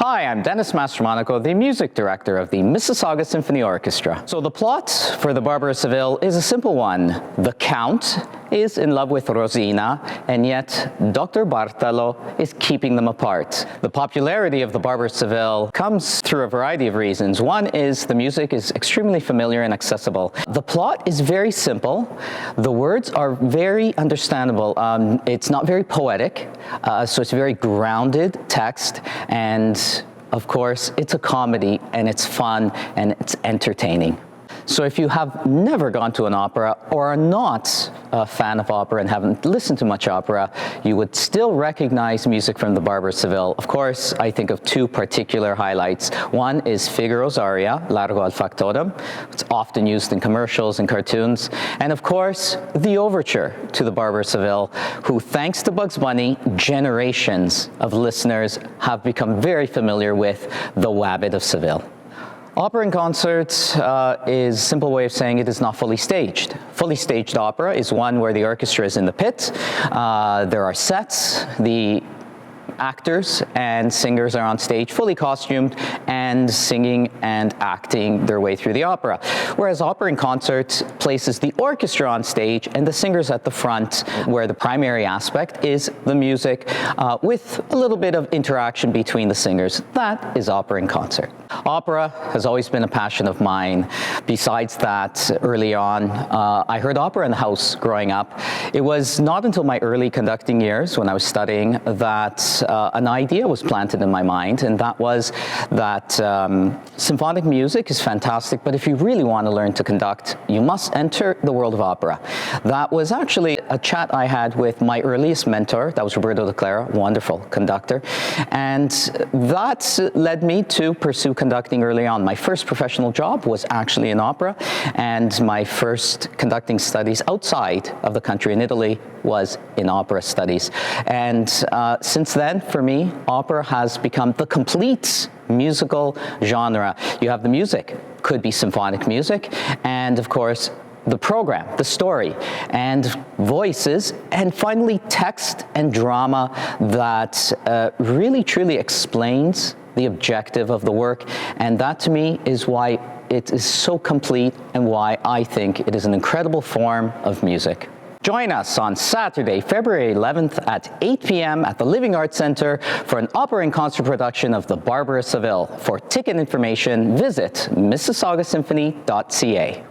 Hi, I'm Denis Mastromonaco, the music director of the Mississauga Symphony Orchestra. So the plot for the Barber of Seville is a simple one. The Count is in love with Rosina, and yet Dr. Bartolo is keeping them apart. The popularity of the Barber of Seville comes through a variety of reasons. One is the music is extremely familiar and accessible. The plot is very simple. The words are very understandable. It's not very poetic, so it's a very grounded text, and of course, it's a comedy, and it's fun, and it's entertaining. So if you have never gone to an opera or are not a fan of opera and haven't listened to much opera, you would still recognize music from the Barber of Seville. Of course, I think of two particular highlights. One is Figaro's aria, Largo al Factotum. It's often used in commercials and cartoons. And of course, the overture to the Barber of Seville, who, thanks to Bugs Bunny, generations of listeners have become very familiar with the Wabbit of Seville. Opera in concert is a simple way of saying it is not fully staged. Fully staged opera is one where the orchestra is in the pit. There are sets. The actors and singers are on stage, fully costumed, and singing and acting their way through the opera. Whereas opera in concert places the orchestra on stage and the singers at the front, where the primary aspect is the music, with a little bit of interaction between the singers. That is opera in concert. Opera has always been a passion of mine. Besides that, early on, I heard opera in the house growing up. It was not until my early conducting years, when I was studying, that an idea was planted in my mind, and that was that symphonic music is fantastic, but if you really want to learn to conduct, you must enter the world of opera. That was actually a chat I had with my earliest mentor. That was Roberto de Clara, wonderful conductor, and that led me to pursue conducting early on. My first professional job was actually in opera, and my first conducting studies outside of the country in Italy was in opera studies. And since then, for me, opera has become the complete musical genre. You have the music, could be symphonic music, and of course, the program, the story, and voices, and finally text and drama that really truly explains the objective of the work. And that to me is why it is so complete and why I think it is an incredible form of music. Join us on Saturday, February 11th at 8 p.m. at the Living Arts Center for an opera in concert production of The Barber of Seville. For ticket information, visit mississaugasymphony.ca.